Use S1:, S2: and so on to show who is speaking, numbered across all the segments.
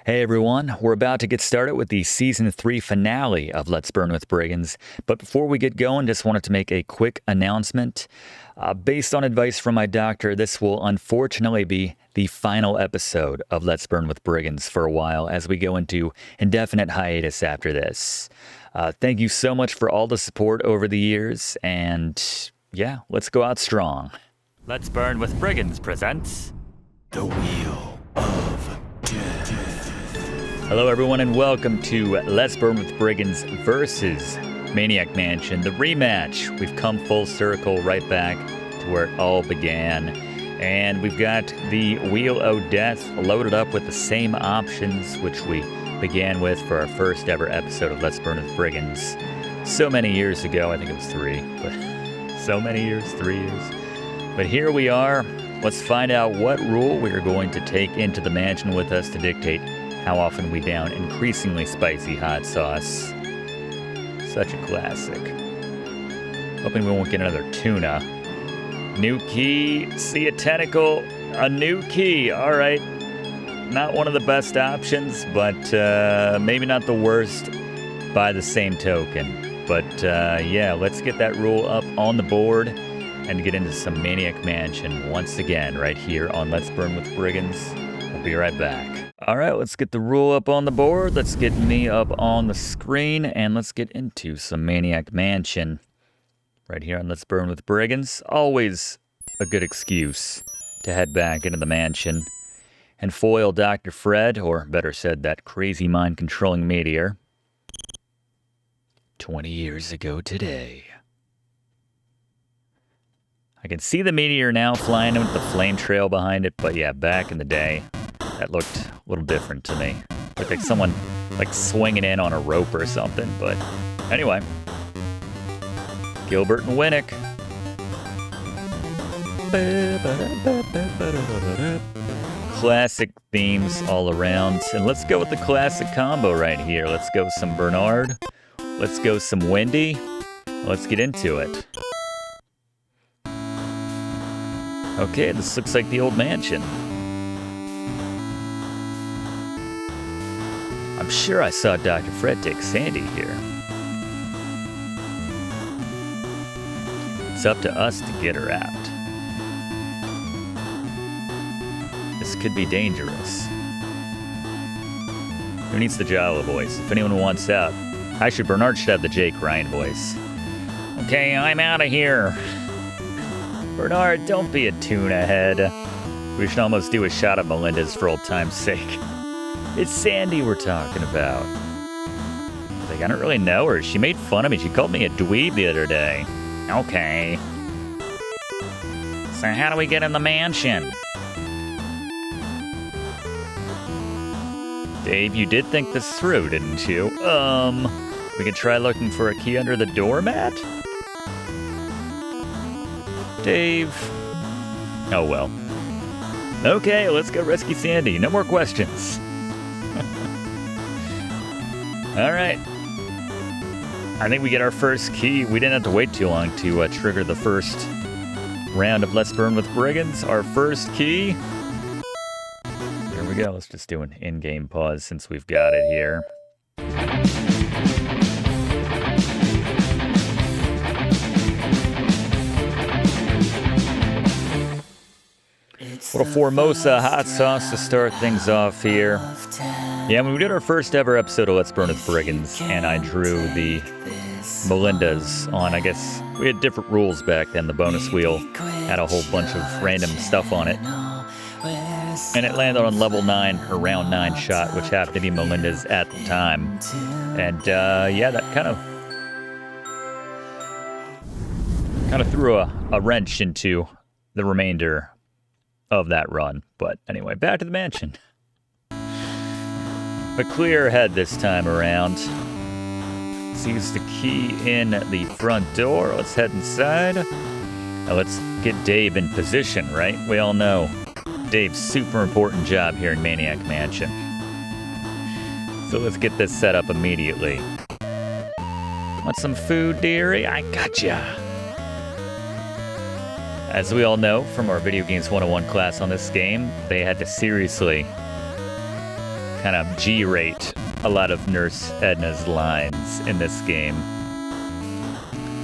S1: Hey everyone, we're about to get started with the Season 3 finale of Let's Burn with Brigands. But before we get going, just wanted to make a quick announcement. Based on advice from my doctor, this will unfortunately be the final episode of Let's Burn with Brigands for a while as we go into indefinite hiatus after this. Thank you so much for all the support over the years, and yeah, let's go out strong. Let's Burn with Brigands presents
S2: The Wheel of Death.
S1: Hello everyone and welcome to Let's Burn with Brigands versus Maniac Mansion, the rematch. We've come full circle right back to where it all began. And we've got the Wheel of Death loaded up with the same options which we began with for our first ever episode of Let's Burn with Brigands. So many years ago, I think it was 3, but so many years, 3 years. But here we are. Let's find out what rule we are going to take into the mansion with us to dictate how often we down increasingly spicy hot sauce. Such a classic. Hoping we won't get another tuna. New key, see a tentacle, a new key. All right. Not one of the best options, but maybe not the worst by the same token. But yeah, let's get that rule up on the board and get into some Maniac Mansion once again right here on Let's Burn with Brigands. We'll be right back. All right, let's get the rule up on the board. Let's get me up on the screen, and let's get into some Maniac Mansion right here on Let's Burn with Brigands. Always a good excuse to head back into the mansion and foil Dr. Fred, or better said, that crazy mind-controlling meteor. 20 years ago today. I can see the meteor now flying with the flame trail behind it, but yeah, back in the day, that looked a little different to me. Looked like someone swinging in on a rope or something, but anyway. Gilbert and Winnick. Classic themes all around. And let's go with the classic combo right here. Let's go some Bernard. Let's go some Wendy. Let's get into it. Okay, this looks like the old mansion. I'm sure I saw Dr. Fred take Sandy here. It's up to us to get her out. This could be dangerous. Who needs the Jala voice? If anyone wants out, actually Bernard should have the Jake Ryan voice. Okay, I'm out of here. Bernard, don't be a tuna head. We should almost do a shot of Melinda's for old time's sake. It's Sandy we're talking about. Like, I don't really know her. She made fun of me. She called me a dweeb the other day. Okay. So how do we get in the mansion? Dave, you did think this through, didn't you? We could try looking for a key under the doormat? Dave. Oh well. Okay, let's go rescue Sandy. No more questions. All right. I think we get our first key. We didn't have to wait too long to trigger the first round of Let's Burn with Brigands. Our first key. There we go. Let's just do an in-game pause since we've got it here. Little Formosa hot sauce to start things off here. Yeah, when we did our first ever episode of Let's Burn with Brigands, and I drew the Melindas on, I guess, we had different rules back then. The bonus wheel had a whole bunch of random stuff on it. And it landed on level 9, or round 9 shot, which happened to be Melinda's at the time. And yeah, that kind of threw a wrench into the remainder of that run. But anyway, back to the mansion. But clear ahead this time around. Let's use the key in the front door. Let's head inside. Now let's get Dave in position, right? We all know Dave's super important job here in Maniac Mansion. So let's get this set up immediately. Want some food, dearie? I gotcha. As we all know from our Video Games 101 class on this game, they had to seriously kind of G-rate a lot of Nurse Edna's lines in this game.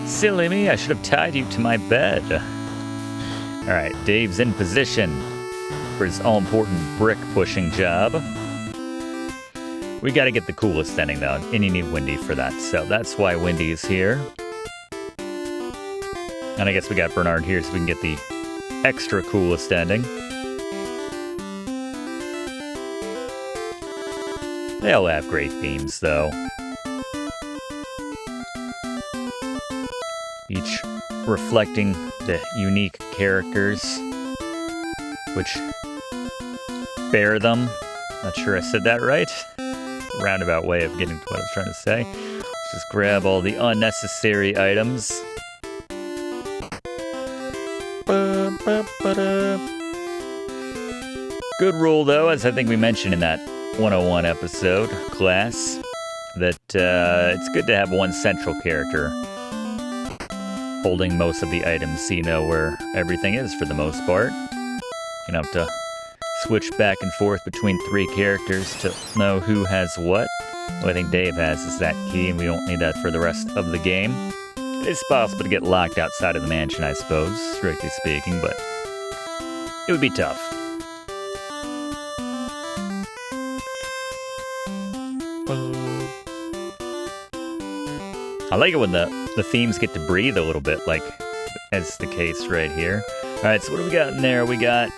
S1: Silly me, I should have tied you to my bed. All right, Dave's in position for his all-important brick-pushing job. We got to get the coolest ending, though, and you need Wendy for that. So that's why Wendy is here. And I guess we got Bernard here so we can get the extra coolest ending. They all have great themes, though. Each reflecting the unique characters which bear them. Not sure I said that right. Roundabout way of getting to what I was trying to say. Let's just grab all the unnecessary items. Good rule, though, as I think we mentioned in that 101 episode class, that it's good to have one central character holding most of the items so you know where everything is for the most part. You don't have to switch back and forth between 3 characters to know who has what. What I think Dave has is that key, and we don't need that for the rest of the game. It is possible to get locked outside of the mansion, I suppose, strictly speaking, but it would be tough. I like it when the themes get to breathe a little bit, like as the case right here. All right, so what do we got in there? We got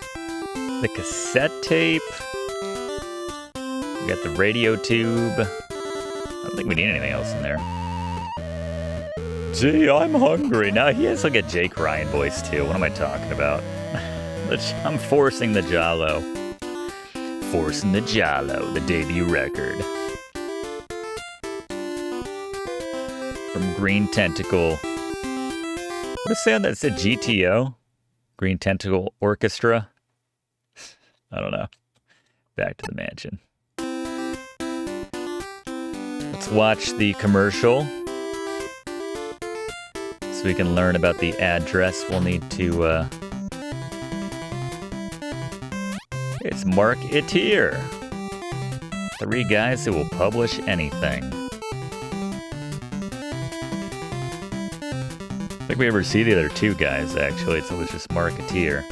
S1: the cassette tape. We got the radio tube. I don't think we need anything else in there. Gee, I'm hungry. Now he has like a Jake Ryan voice too. What am I talking about? I'm forcing the Jalo. Forcing the Jalo, the debut record. From Green Tentacle. What a sound that said GTO? Green Tentacle Orchestra? I don't know. Back to the mansion. Let's watch the commercial so we can learn about the address we'll need to, it's Mark It Here. 3 guys who will publish anything. I don't think we ever see the other 2 guys, actually. It's always just Marketeer.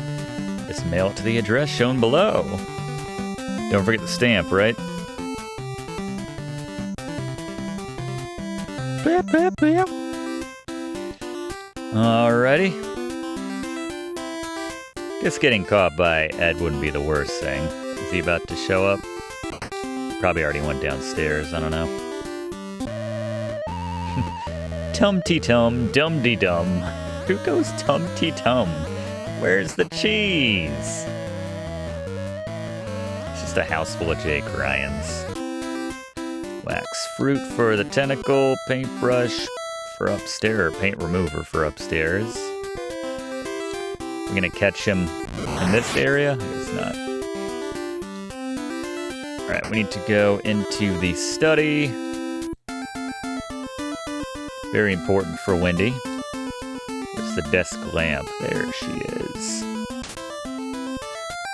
S1: Just mail it to the address shown below. Don't forget the stamp, right? Alrighty. Guess getting caught by Ed wouldn't be the worst thing. Is he about to show up? Probably already went downstairs, I don't know. Tum-tee-tum, dum-dee-dum. Who goes tum-tee-tum? Where's the cheese? It's just a house full of Jake Ryans. Wax fruit for the tentacle, paintbrush for upstairs, or paint remover for upstairs. We're gonna catch him in this area? I guess not. Alright, we need to go into the study. Very important for Wendy. Where's the desk lamp? There she is.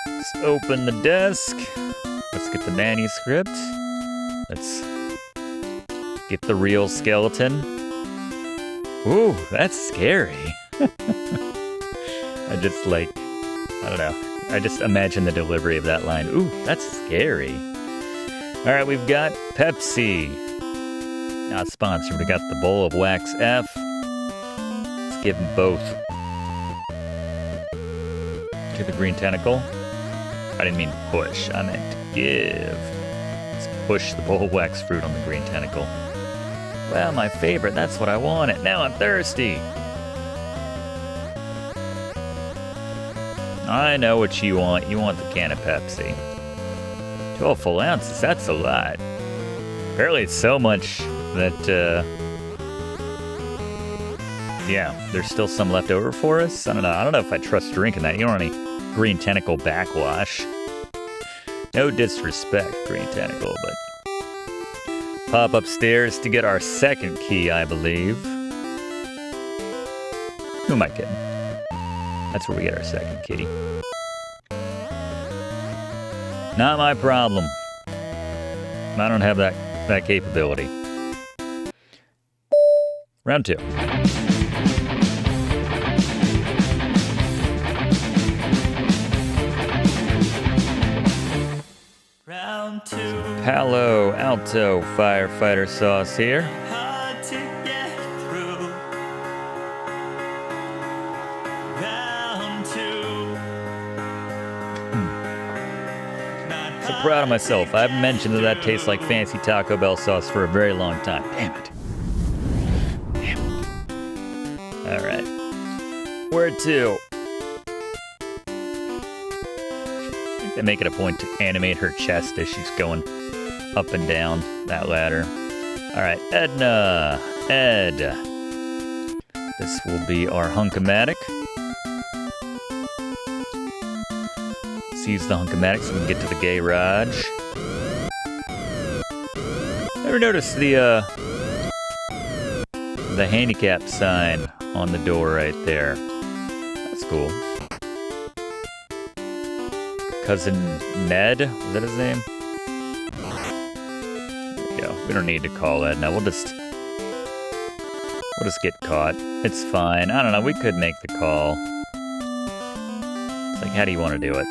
S1: Let's open the desk. Let's get the manuscript. Let's get the real skeleton. Ooh, that's scary. I just I don't know. I just imagine the delivery of that line. Ooh, that's scary. All right, we've got Pepsi. Not sponsored. We got the bowl of Wax F. Let's give them both to the green tentacle. I didn't mean push. I meant give. Let's push the bowl of wax fruit on the green tentacle. Well, my favorite. That's what I wanted. Now I'm thirsty. I know what you want. You want the can of Pepsi. 12 full ounces. That's a lot. Apparently it's so much that, yeah, there's still some left over for us. I don't know. I don't know if I trust drinking that. You don't want any green tentacle backwash. No disrespect, green tentacle, but pop upstairs to get our second key, I believe. Who am I kidding? That's where we get our second key. Not my problem. I don't have that capability. Round 2.
S2: Round 2.
S1: Palo Alto firefighter sauce here.
S2: Hard to get through. Round 2.
S1: So proud of myself. I haven't mentioned that tastes like fancy Taco Bell sauce for a very long time. Damn it. All right. Where to? I think they make it a point to animate her chest as she's going up and down that ladder. All right, Edna. Ed. This will be our hunk-o-matic. Let's use the hunk-o-matic so we can get to the garage. Ever notice the handicap sign on the door right there? That's cool. Cousin Ned, was that his name? There we go. We don't need to call that now. We'll just get caught. It's fine. I don't know. We could make the call. It's like, how do you want to do it?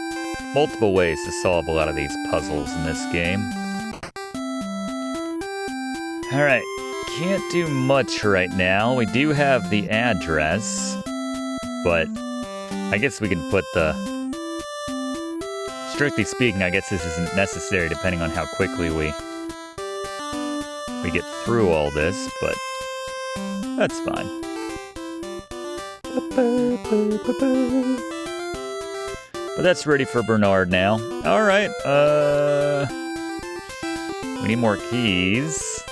S1: Multiple ways to solve a lot of these puzzles in this game. All right. Can't do much right now. We do have the address, but I guess we can put the... Strictly speaking, I guess this isn't necessary depending on how quickly we get through all this, but that's fine. But that's ready for Bernard now. All right, we need more keys.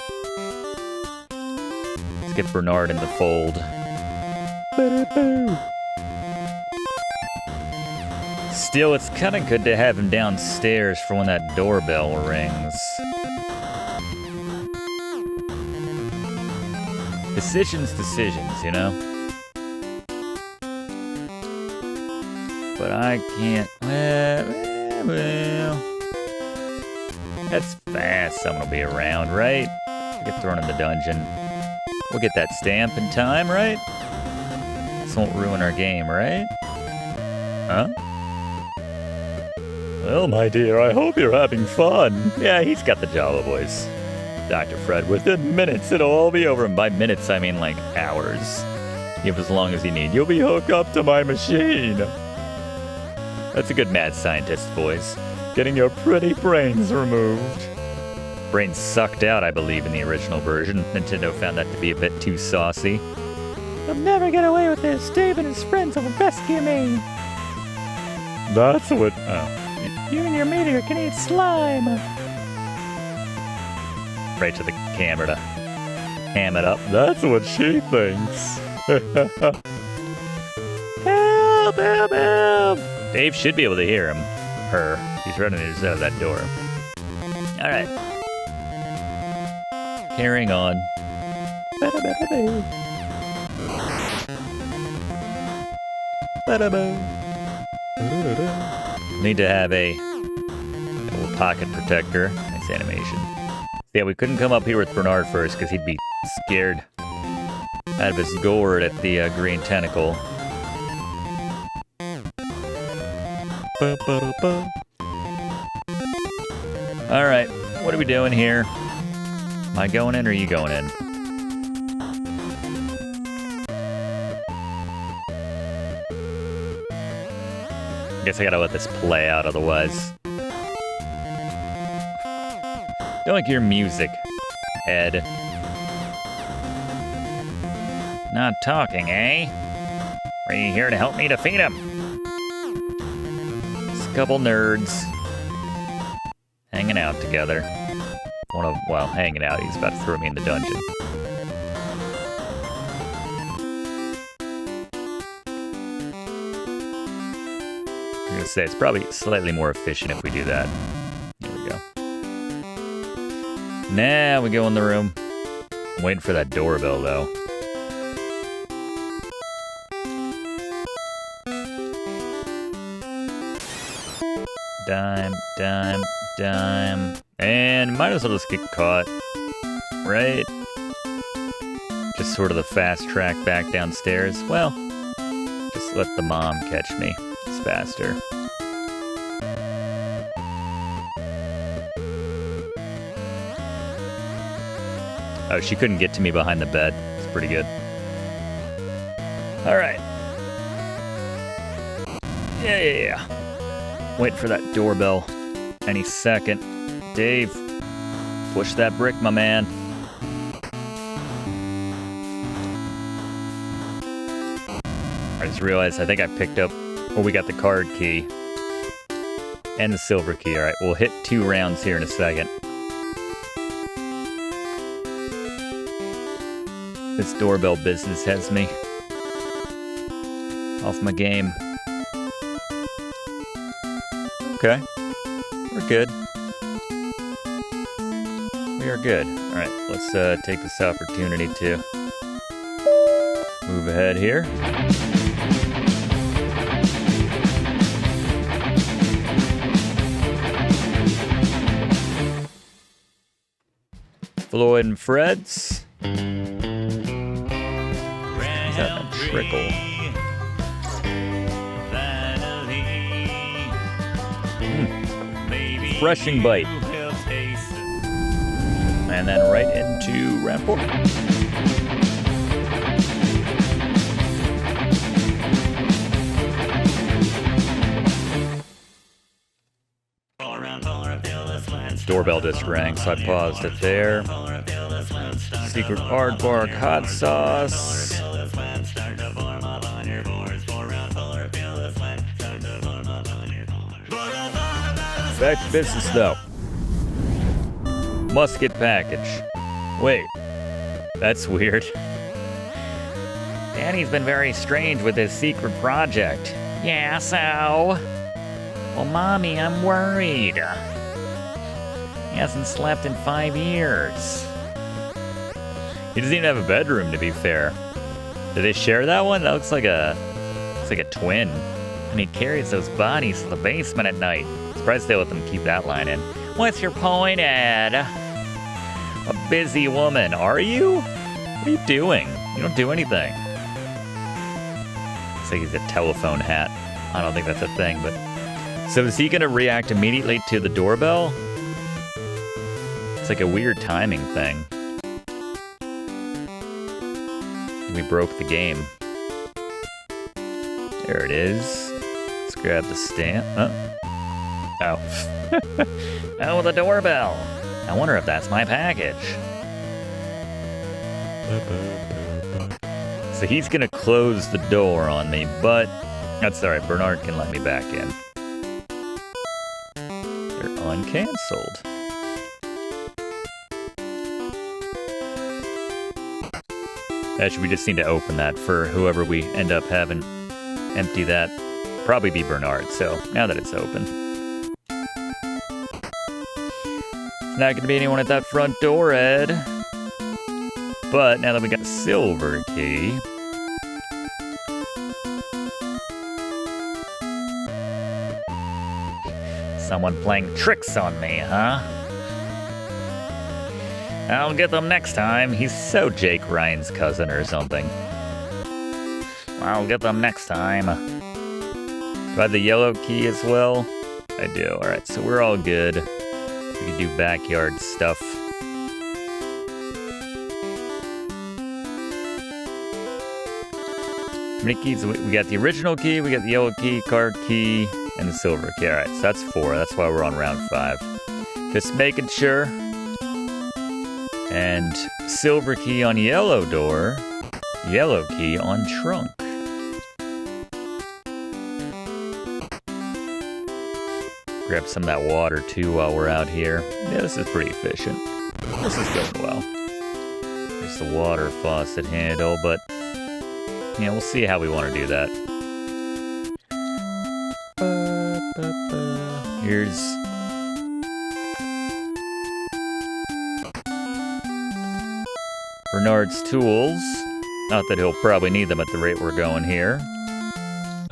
S1: Let's get Bernard in the fold. Still, it's kind of good to have him downstairs for when that doorbell rings. Decisions, you know? But I can't... Well... That's fast. Someone will be around, right? Get thrown in the dungeon. We'll get that stamp in time, right? This won't ruin our game, right? Huh? Well, my dear, I hope you're having fun. Yeah, he's got the Java voice. Dr. Fred, within minutes, it'll all be over. And by minutes, I mean like hours. Give as long as you need. You'll be hooked up to my machine. That's a good mad scientist voice. Getting your pretty brains removed. Brains sucked out, I believe, in the original version. Nintendo found that to be a bit too saucy. You'll never get away with this. Dave and his friends will rescue me. That's what... Oh. You and your meteor can eat slime. Right to the camera to ham it up. That's what she thinks. Help, help, help. Dave should be able to hear him. Her. He's running out of that door. All right. Carrying on. Need to have a little pocket protector. Nice animation. Yeah, we couldn't come up here with Bernard first because he'd be scared out of his gourd at the green tentacle. All right, what are we doing here? Am I going in or are you going in? Guess I gotta let this play out otherwise. Don't like your music, Ed. Not talking, eh? Are you here to help me defeat him? Just a couple nerds hanging out together. Well, hanging out. He's about to throw me in the dungeon. I'm gonna say it's probably slightly more efficient if we do that. There we go. Now we go in the room. I'm waiting for that doorbell though. Dime, dime, dime. And might as well just get caught, right? Just sort of the fast track back downstairs. Well, just let the mom catch me. It's faster. Oh, she couldn't get to me behind the bed. It's pretty good. All right. Yeah. Wait for that doorbell any second. Dave, push that brick, my man. I just realized I think I picked up, well, we got the card key and the silver key. All right, we'll hit 2 rounds here in a second. This doorbell business has me off my game. Okay, we're good. We are good. All right, let's take this opportunity to move ahead here. Floyd and Fred's. Is that a trickle? Refreshing bite. And then right into round 4. Doorbell just rang, so I paused it there. Secret aardvark hot sauce. Back to business though. Musket package. Wait, that's weird. Daddy's been very strange with his secret project. Yeah, so? Well, Mommy, I'm worried. He hasn't slept in 5 years. He doesn't even have a bedroom, to be fair. Did they share that one? That looks like a twin. And he carries those bodies to the basement at night. Surprised they let them keep that line in. What's your point, Ed? A busy woman, are you? What are you doing? You don't do anything. Looks like he's a telephone hat. I don't think that's a thing, but... So is he gonna react immediately to the doorbell? It's like a weird timing thing. We broke the game. There it is. Let's grab the stamp. Oh. Oh, the doorbell. I wonder if that's my package. So he's gonna close the door on me, but that's alright. Bernard can let me back in. They're uncanceled. Actually, we just need to open that for whoever we end up having empty that. Probably be Bernard, so now that it's open. It's not gonna be anyone at that front door, Ed. But now that we got a silver key... Someone playing tricks on me, huh? I'll get them next time. He's so Jake Ryan's cousin or something. I'll get them next time. Do I have the yellow key as well? I do. Alright, so we're all good. We can do backyard stuff. How many keys? We got the original key, we got the yellow key, card key, and the silver key. Alright, so that's 4. That's why we're on round 5. Just making sure. And silver key on yellow door, yellow key on trunk. Grab some of that water too while we're out here. Yeah, this is pretty efficient. This is going well. There's the water faucet handle, but yeah, we'll see how we want to do that. Here's... Bernard's tools. Not that he'll probably need them at the rate we're going here.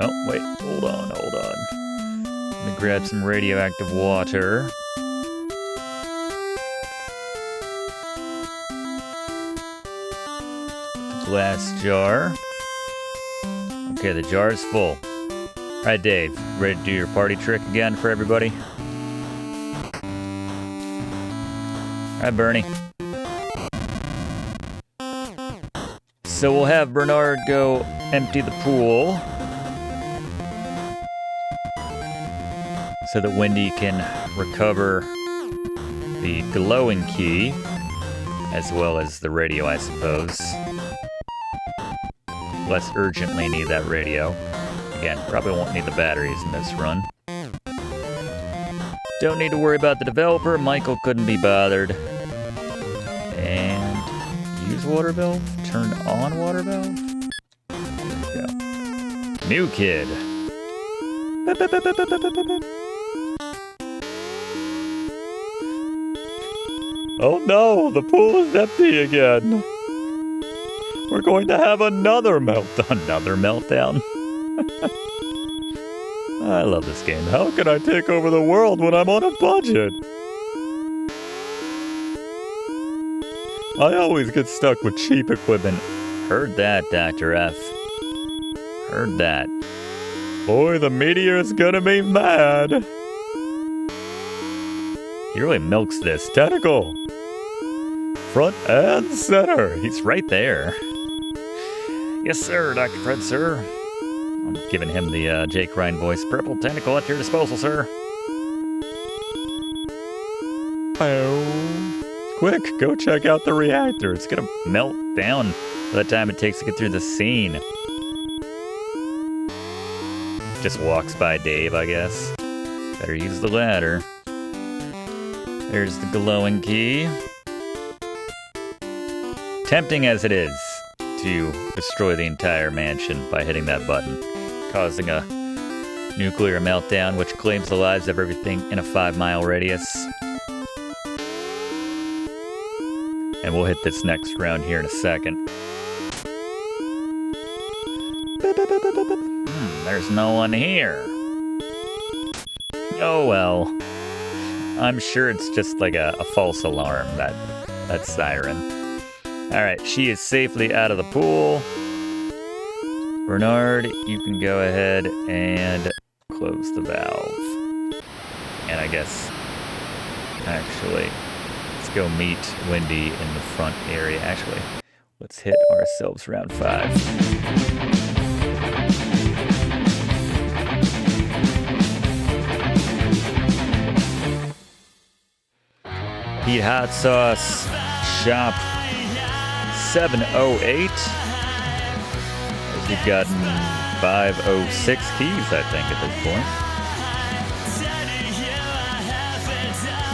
S1: Oh, wait, hold on. Let me grab some radioactive water. glass jar. Okay, the jar is full. All right, Dave, ready to do your party trick again for everybody? All right, Bernie. So we'll have Bernard go empty the pool so that Wendy can recover the glowing key, as well as the radio, I suppose. Less urgently need that radio. Again, probably won't need the batteries in this run. Don't need to worry about the developer. Michael couldn't be bothered. And use water valve? Turn on water valve? There we go. New kid. Oh no, the pool is empty again. We're going to have another meltdown. Another meltdown? I love this game. How can I take over the world when I'm on a budget? I always get stuck with cheap equipment. Heard that, Dr. F. Heard that. Boy, the meteor's gonna be mad. He really milks this. Tentacle. Front and center. He's right there. Yes, sir, Dr. Fred, sir. I'm giving him the Jake Ryan voice. Purple tentacle at your disposal, sir. Oh. Quick, go check out the reactor. It's gonna melt down by the time it takes to get through the scene. Just walks by Dave, I guess. Better use the ladder. There's the glowing key. Tempting as it is to destroy the entire mansion by hitting that button, causing a nuclear meltdown which claims the lives of everything in a 5-mile radius. And we'll hit this next round here in a second. There's no one here. Oh well. I'm sure it's just like a false alarm, that siren. Alright, she is safely out of the pool. Bernard, you can go ahead and close the valve. And I guess, actually, let's go meet Wendy in the front area. Actually, let's hit ourselves round 5. Heat hot sauce shop 708. As we've gotten 506 keys, I think, at this point.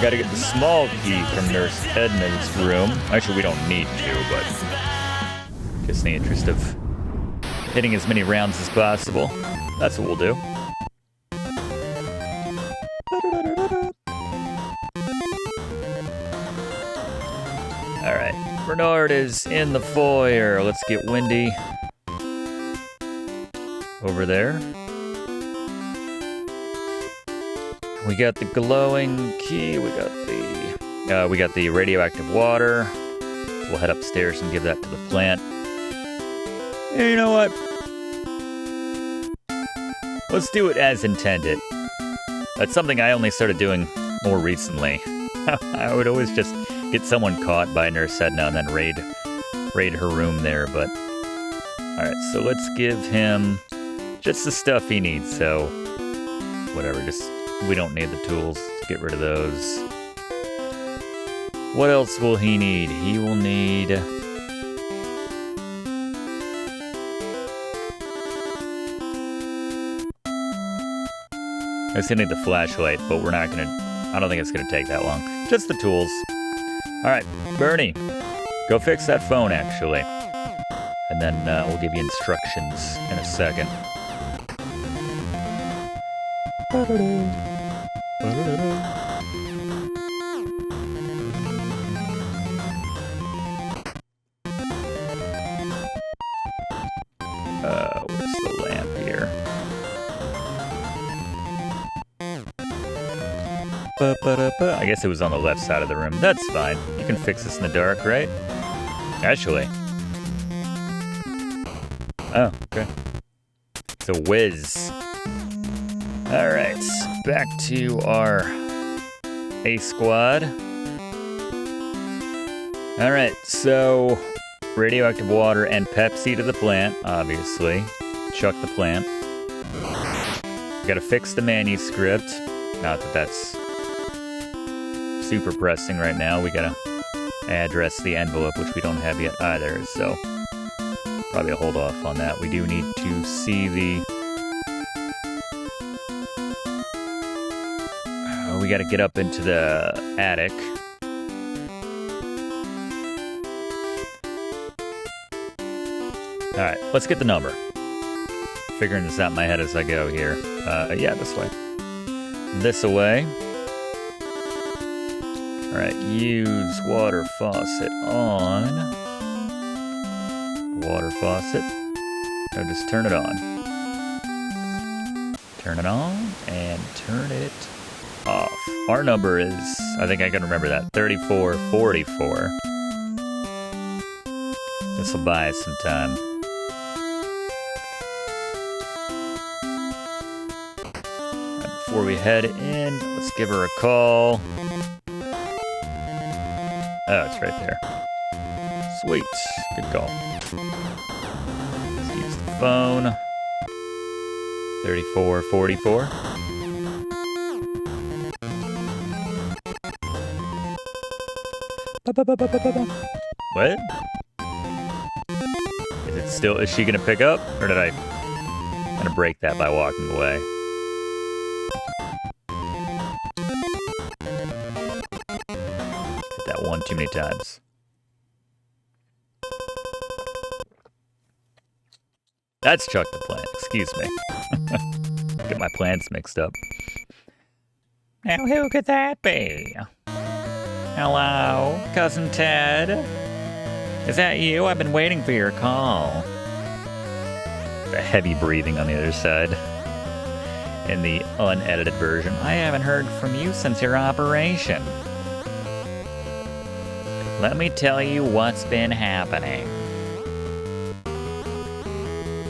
S1: Got to get the small key from Nurse Edna's room. Actually, we don't need to, but just in the interest of hitting as many rounds as possible, that's what we'll do. Alright, Bernard is in the foyer. Let's get Wendy over there. We got the glowing key. We got the radioactive water. We'll head upstairs and give that to the plant. Hey, you know what? Let's do it as intended. That's something I only started doing more recently. I would always just get someone caught by Nurse Edna and then raid her room there, but... Alright, so let's give him just the stuff he needs, so... Whatever, we don't need the tools. Let's get rid of those. What else will he need? He will need... I still need the flashlight, but I don't think it's gonna take that long. Just the tools. Alright, Bernie, go fix that phone, actually. And then we'll give you instructions in a second. Where's the lamp here? I guess it was on the left side of the room. That's fine. You can fix this in the dark, right? Actually, Oh, okay. It's a whiz. All right, back to our A squad. All right, so radioactive water and Pepsi to the plant, obviously. Chuck the plant. Gotta fix the manuscript. Not that that's super pressing right now. We gotta address the envelope, which we don't have yet either, so probably a hold off on that. We do need to see the... we gotta get up into the attic. Alright, let's get the number. Figuring this out in my head as I go here. Yeah, this way. This away. Alright, use water faucet on. Water faucet. So just turn it on. Turn it on and turn it off. Our number is, I think I can remember that, 3444. This will buy us some time. Before we head in, let's give her a call. Oh, it's right there. Sweet. Good call. Let's use the phone. 3444. What? Is she gonna pick up? Or did I kind of break that by walking away? One too many times. That's Chuck the plant, excuse me. Get my plants mixed up. Now who could that be? Hello, Cousin Ted? Is that you? I've been waiting for your call. The heavy breathing on the other side. In the unedited version. I haven't heard from you since your operation. Let me tell you what's been happening.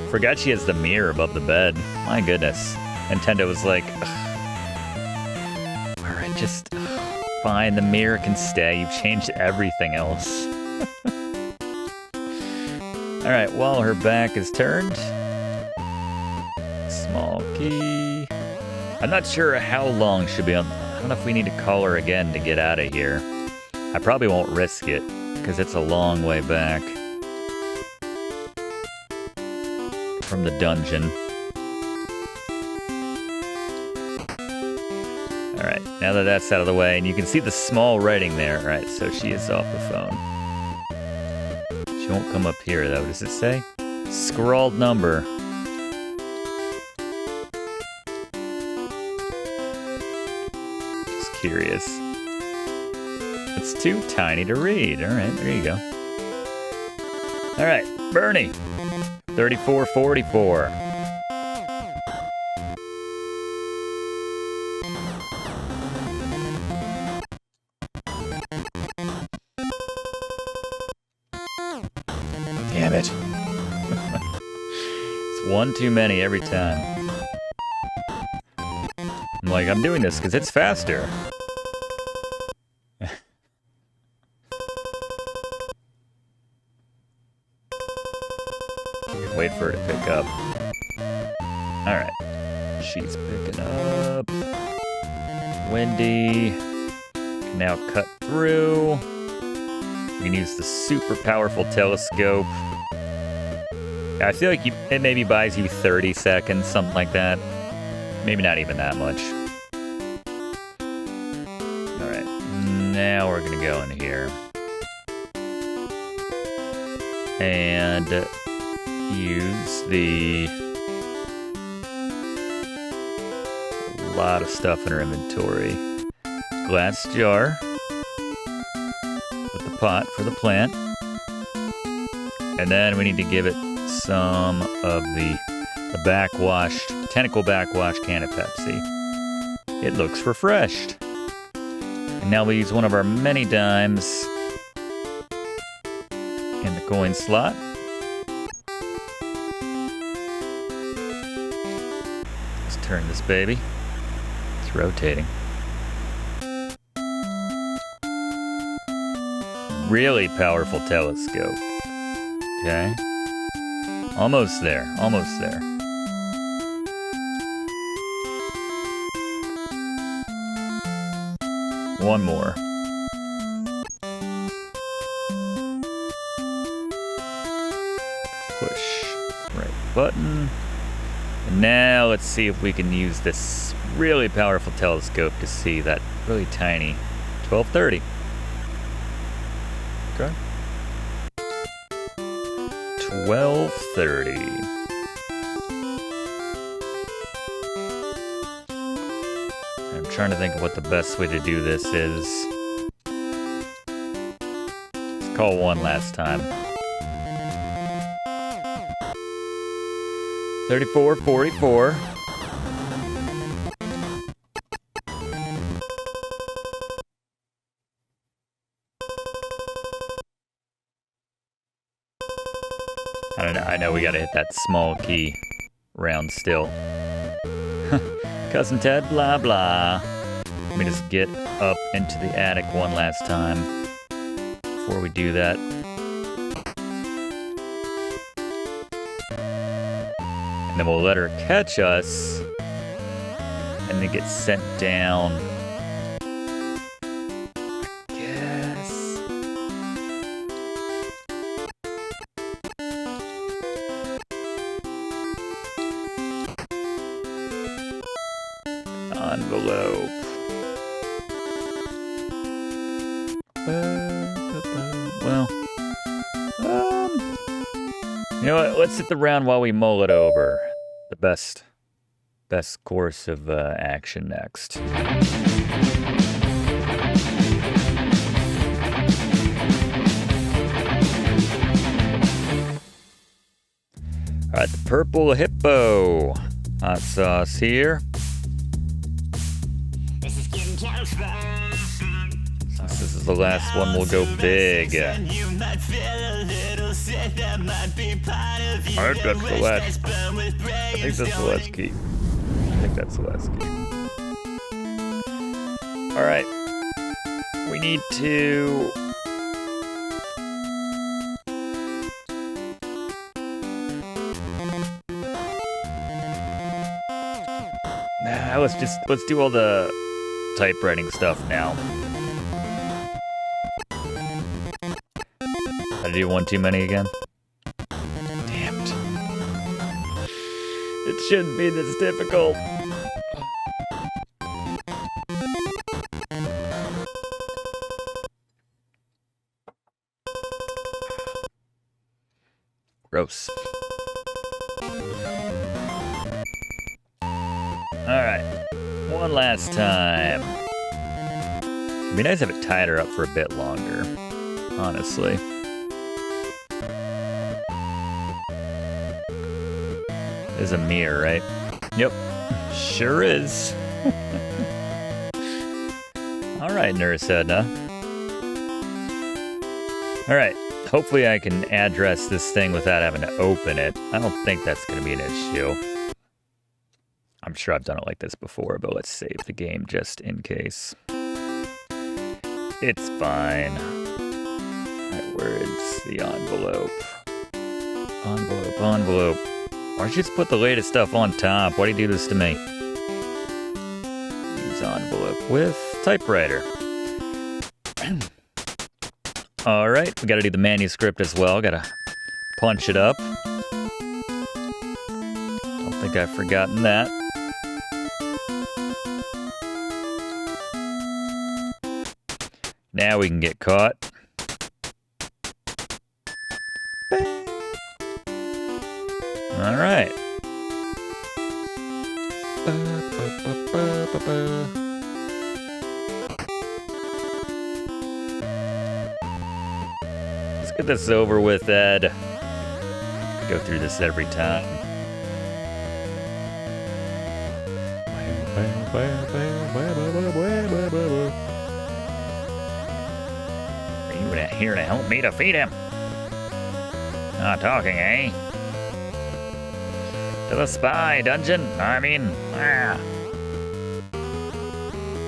S1: Forgot she has the mirror above the bed. My goodness. Nintendo was like, alright, just fine, the mirror can stay. You've changed everything else. Alright, while her back is turned. Small key. I'm not sure how long she'll be on. I don't know if we need to call her again to get out of here. I probably won't risk it, because it's a long way back from the dungeon. Alright, now that that's out of the way, and you can see the small writing there. Alright, so she is off the phone. She won't come up here, though. Does it say? Scrawled number. Just curious. It's too tiny to read. Alright, there you go. Alright, Bernie. 3444. Damn it. It's one too many every time. I'm like, I'm doing this because it's faster. Wait for her to pick up. Alright. She's picking up. Wendy. Can now cut through. We can use the super powerful telescope. I feel like it maybe buys you 30 seconds, something like that. Maybe not even that much. Alright. Now we're gonna go in here. And use the... a lot of stuff in her inventory. Glass jar. With the pot for the plant. And then we need to give it some of the backwashed, tentacle backwash can of Pepsi. It looks refreshed. And now we use one of our many dimes in the coin slot. Let's turn this baby. It's rotating. Really powerful telescope. Okay. Almost there. Almost there. One more. Push right button. And now let's see if we can use this really powerful telescope to see that really tiny 1230. Okay. 1230. I'm trying to think of what the best way to do this is. Let's call one last time. 3444. I don't know. I know we gotta hit that small key round still. Cousin Ted, blah blah. Let me just get up into the attic one last time before we do that. And then we'll let her catch us and then get sent down. Envelope. Well, you know what? Let's hit the round while we mull it over. The best course of action next. All right, the purple hippo. Hot sauce here. This is the last one. We'll go big. I think that's the last. I think that's the last key. I think that's the last key. All right. We need to. Let's do all the typewriting stuff now. Did I do one too many again? Damn it. It shouldn't be this difficult. Gross. Alright. One last time. It'd be nice if it tied her up for a bit longer, honestly. There's a mirror, right? Yep. Sure is. Alright, Nurse Edna. Alright. Hopefully I can address this thing without having to open it. I don't think that's going to be an issue. I'm sure I've done it like this before, but let's save the game just in case. It's fine. Right, where is the envelope? Envelope. Why don't you just put the latest stuff on top? Why do you do this to me? Use envelope with typewriter. Alright, we gotta do the manuscript as well. Gotta punch it up. Don't think I've forgotten that. Now we can get caught. Alright. Let's get this over with, Ed. Go through this every time. Are you here to help me defeat him? Not talking, eh? To the spy dungeon. I mean,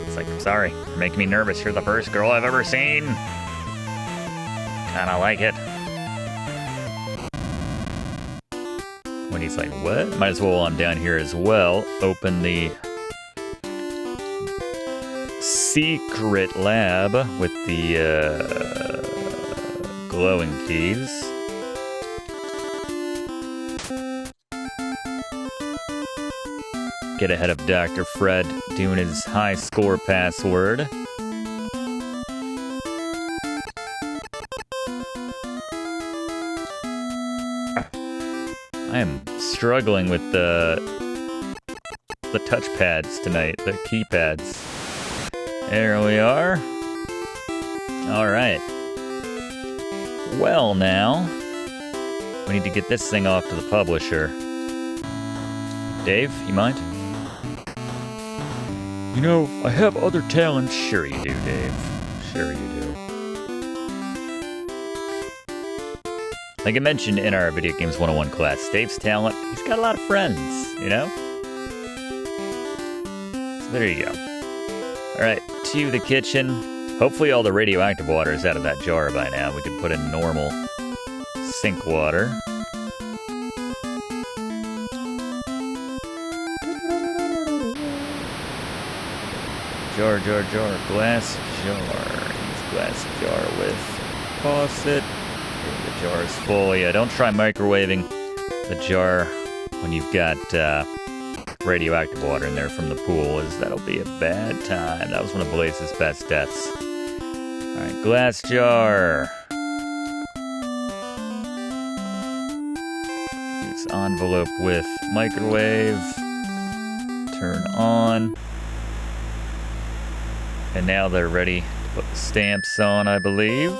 S1: It's like, sorry, you're making me nervous. You're the first girl I've ever seen. Kinda like it. When he's like, what? Might as well, I'm down here as well. Open the secret lab with the glowing keys. Get ahead of Dr. Fred doing his high score password. I am struggling with the touchpads tonight, the keypads. There we are. All right. Well, now we need to get this thing off to the publisher. Dave, you mind? You know, I have other talents. Sure you do, Dave. Sure you do. Like I mentioned in our Video Games 101 class, Dave's talent, he's got a lot of friends, you know? So there you go. All right, to the kitchen. Hopefully all the radioactive water is out of that jar by now. We can put in normal sink water. Jar, glass jar. Use glass jar with faucet. The jar is full. Yeah, don't try microwaving the jar when you've got radioactive water in there from the pool, as that'll be a bad time. That was one of Blaze's best deaths. All right, glass jar. Use envelope with microwave. Turn on. And now they're ready to put the stamps on, I believe.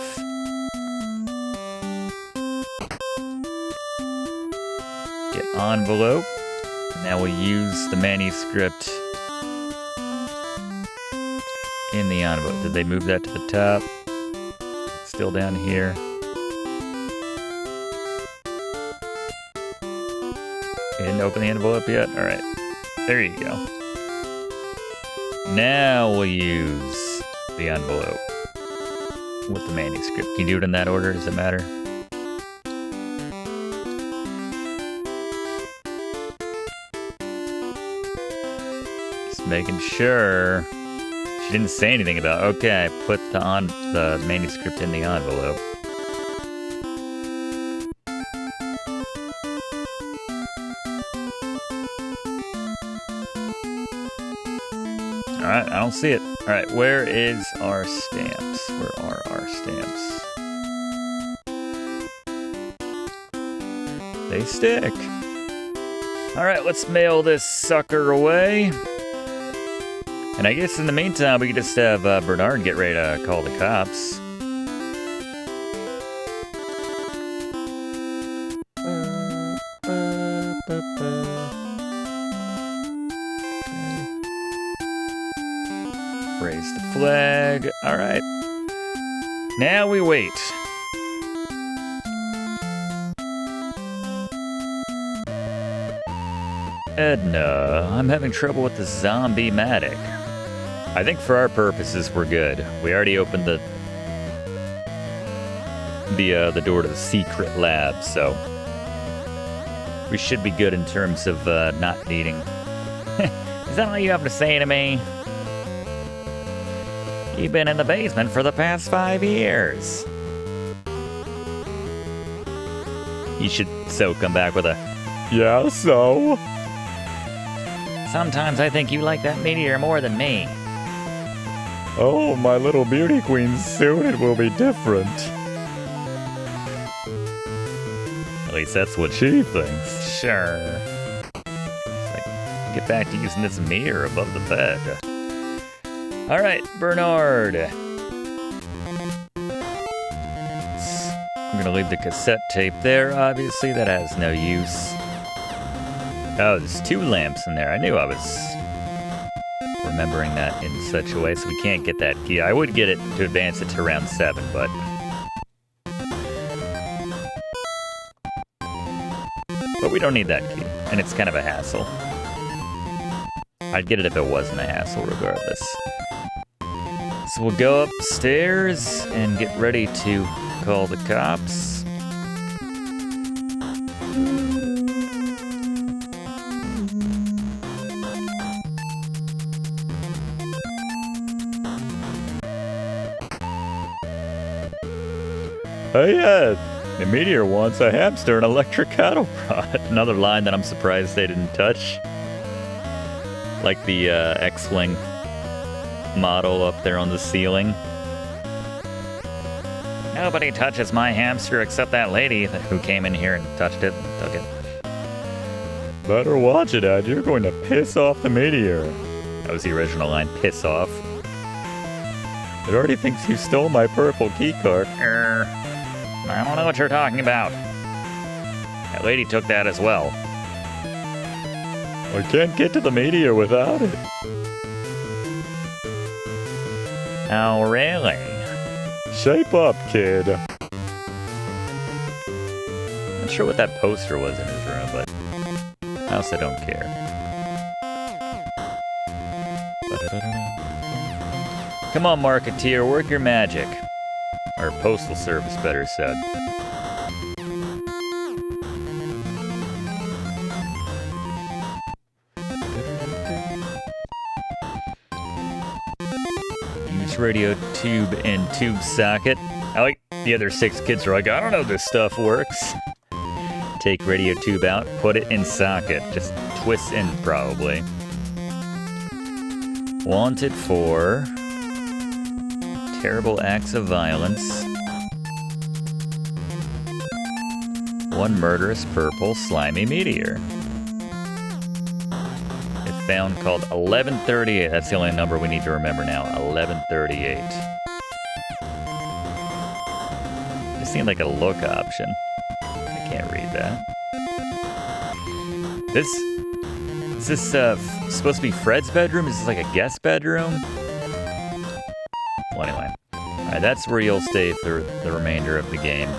S1: Get envelope. Now we use the manuscript in the envelope. Did they move that to the top? Still down here. You didn't open the envelope yet? All right. There you go. Now we'll use the envelope with the manuscript. Can you do it in that order? Does it matter? Just making sure. She didn't say anything about, okay, put the manuscript in the envelope. Alright, I don't see it. Alright, where is our stamps? Where are our stamps? They stick. Alright, let's mail this sucker away. And I guess in the meantime, we could just have Bernard get ready to call the cops. Raise the flag. All right. Now we wait. Edna, I'm having trouble with the zombie-matic. I think for our purposes, we're good. We already opened the door to the secret lab, so we should be good in terms of not needing. Is that all you have to say to me? You've been in the basement for the past 5 years. You should come back with a, yeah, so? Sometimes I think you like that meteor more than me. Oh, my little beauty queen, soon it will be different. At least that's what she thinks. Sure. Get back to using this mirror above the bed. All right, Bernard. I'm gonna leave the cassette tape there, obviously. That has no use. Oh, there's 2 lamps in there. I knew I was remembering that in such a way, so we can't get that key. I would get it to advance it to round 7, but we don't need that key. and it's kind of a hassle. I'd get it if it wasn't a hassle regardless. So we'll go upstairs and get ready to call the cops. Oh yeah, the meteor wants a hamster and electric cattle prod. Another line that I'm surprised they didn't touch. Like the X-Wing model up there on the ceiling. Nobody touches my hamster except that lady who came in here and touched it and took it. Better watch it, Dad. You're going to piss off the meteor. That was the original line, piss off. It already thinks you stole my purple keycard. I don't know what you're talking about. That lady took that as well. I can't get to the meteor without it. Oh, really? Shape up, kid. Not sure what that poster was in his room, but I also don't care. Come on, Marketeer, work your magic. Or Postal Service, better said. Use radio tube and tube socket. I like the other 6 kids are like, I don't know if this stuff works. Take radio tube out, put it in socket. Just twist in, probably. Wanted for terrible acts of violence. 1 murderous purple slimy meteor. It found called 1138. That's the only number we need to remember now. 1138. It seemed like a look option. I can't read that. Is this supposed to be Fred's bedroom? Is this like a guest bedroom? Well, anyway. Alright, that's where you'll stay for the remainder of the game.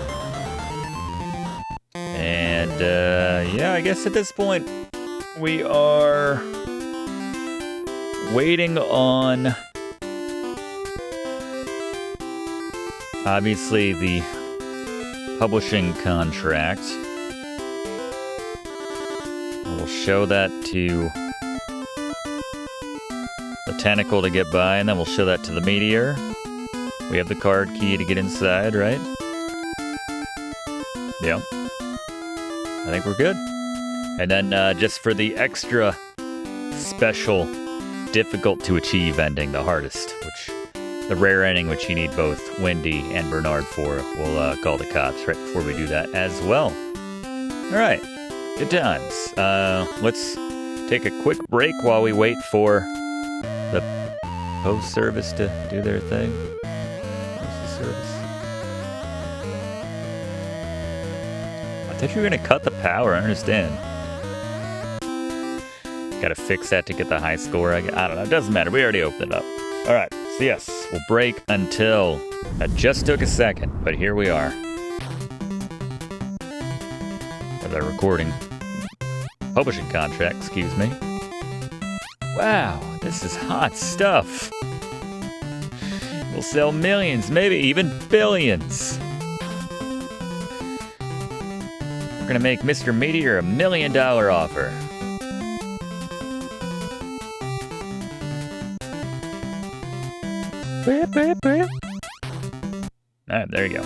S1: And, yeah, I guess at this point, we are waiting on, obviously, the publishing contract. And we'll show that to the tentacle to get by, and then we'll show that to the meteor. We have the card key to get inside, right? Yeah. I think we're good. And then just for the extra special, difficult to achieve ending, the hardest, which the rare ending, which you need both Wendy and Bernard for, we'll call the cops right before we do that as well. All right, good times. Let's take a quick break while we wait for the post service to do their thing. Service. I thought you were gonna cut the power. I understand. Gotta fix that to get the high score. I don't know. It doesn't matter. We already opened it up. All right. So yes, we'll break until. That just took a second, but here we are. With our recording, publishing contract. Excuse me. Wow, this is hot stuff. We'll sell millions, maybe even billions. We're gonna make Mr. Meteor $1 million offer. Alright, there you go.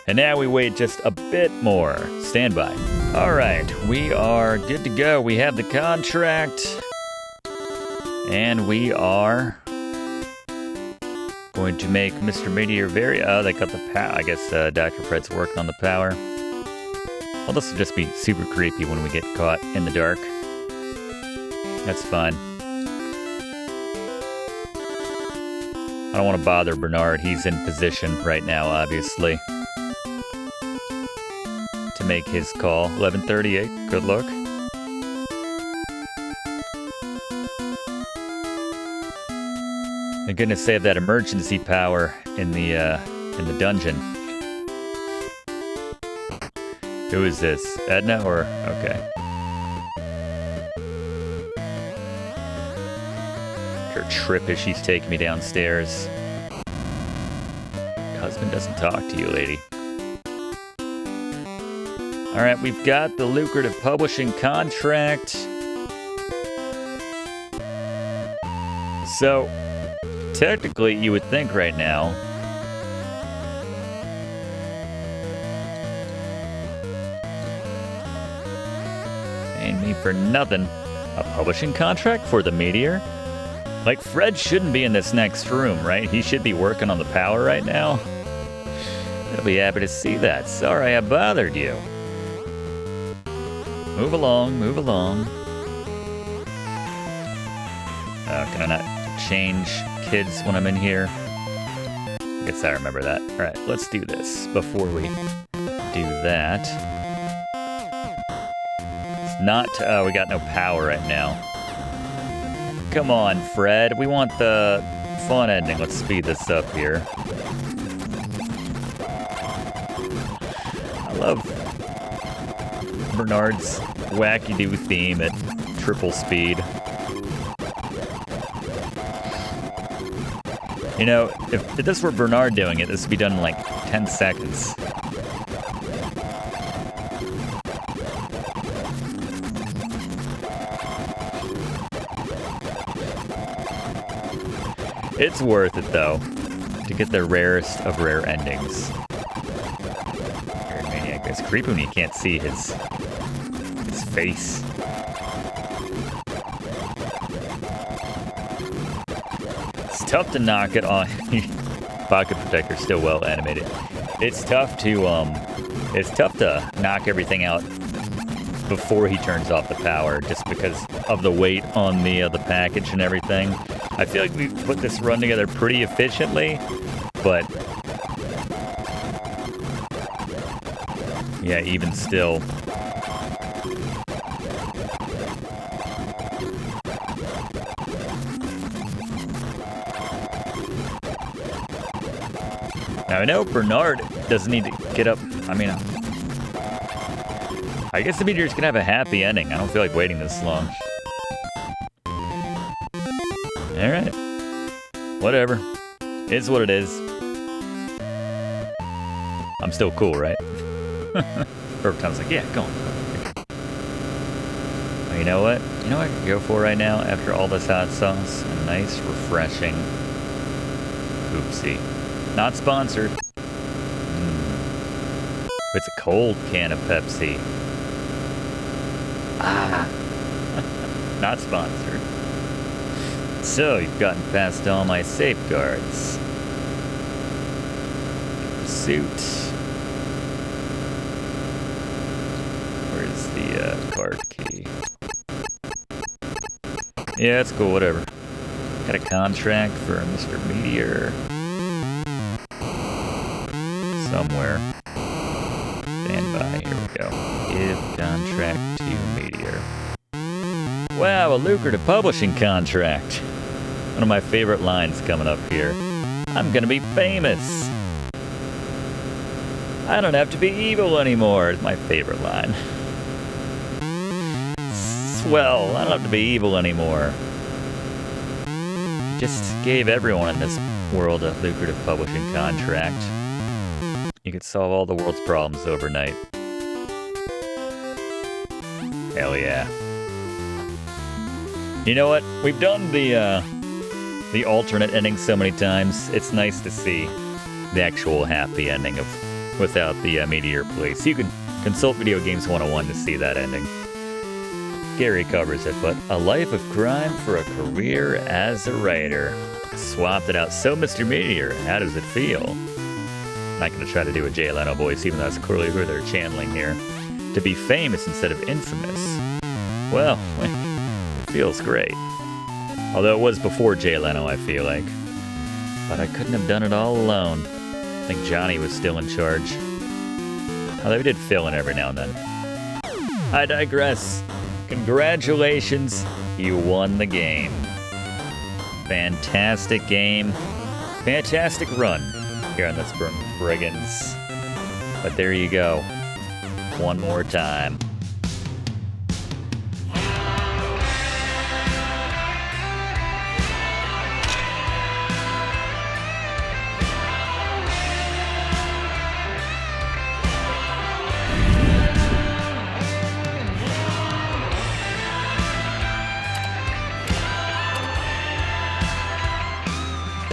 S1: And now we wait just a bit more. Stand by. Alright, we are good to go. We have the contract. And we are going to make Mr. Meteor very... they cut the power. I guess Dr. Fred's working on the power. Well, this will just be super creepy when we get caught in the dark. That's fine. I don't want to bother Bernard. He's in position right now, obviously, to make his call. 1138. Good luck. Thank goodness they have that emergency power in the dungeon. Who is this? Edna or okay? after a trip as she's taking me downstairs. Your husband doesn't talk to you, lady. All right, we've got the lucrative publishing contract. So, technically, you would think right now, paying me for nothing, a publishing contract for the Meteor? Like, Fred shouldn't be in this next room, right? He should be working on the power right now. I'll be happy to see that. Sorry I bothered you. Move along, move along. Can I not change kids when I'm in here? I guess I remember that. All right, let's do this before we do that. It's not, we got no power right now. Come on, Fred. We want the fun ending. Let's speed this up here. I love Bernard's wacky-doo theme at triple speed. You know, if this were Bernard doing it, this would be done in like 10 seconds. It's worth it, though, to get the rarest of rare endings. Maniac is creepy when you can't see his face. It's tough to knock it on. Pocket Protector's still well animated. It's tough to knock everything out before he turns off the power, just because of the weight on the package and everything. I feel like we put this run together pretty efficiently, but yeah, even still. Now, I know Bernard doesn't need to get up. I mean, I guess the Meteor's gonna have a happy ending. I don't feel like waiting this long. Alright. Whatever. It's what it is. I'm still cool, right? Perfect time's like, yeah, go on. Well, you know what? You know what I could go for right now after all this hot sauce? A nice, refreshing oopsie. Not sponsored. It's a cold can of Pepsi. Ah. Not sponsored. So, you've gotten past all my safeguards. Suit. Where's the card key? Yeah, it's cool, whatever. Got a contract for Mr. Meteor. Somewhere. Stand by, here we go. Give contract to Meteor. Wow, a lucrative publishing contract. One of my favorite lines coming up here. I'm gonna be famous. I don't have to be evil anymore, is my favorite line. Swell, I don't have to be evil anymore. Just gave everyone in this world a lucrative publishing contract. You could solve all the world's problems overnight. Hell yeah. You know what? We've done the alternate ending so many times. It's nice to see the actual happy ending of without the Meteor police. You can consult Video Games 101 to see that ending. Gary covers it, but a life of crime for a career as a writer. Swapped it out. So, Mr. Meteor, how does it feel? I'm not going to try to do a Jay Leno voice, even though that's clearly who they're channeling here. To be famous instead of infamous. Well, it feels great. Although it was before Jay Leno, I feel like. But I couldn't have done it all alone. I think Johnny was still in charge. Although he did fill in every now and then. I digress. Congratulations, you won the game. Fantastic game. Fantastic run here on this Brigands. But there you go. One more time.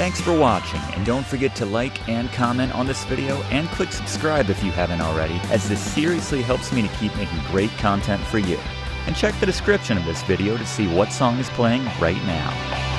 S1: Thanks for watching, and don't forget to like and comment on this video, and click subscribe if you haven't already, as this seriously helps me to keep making great content for you. And check the description of this video to see what song is playing right now.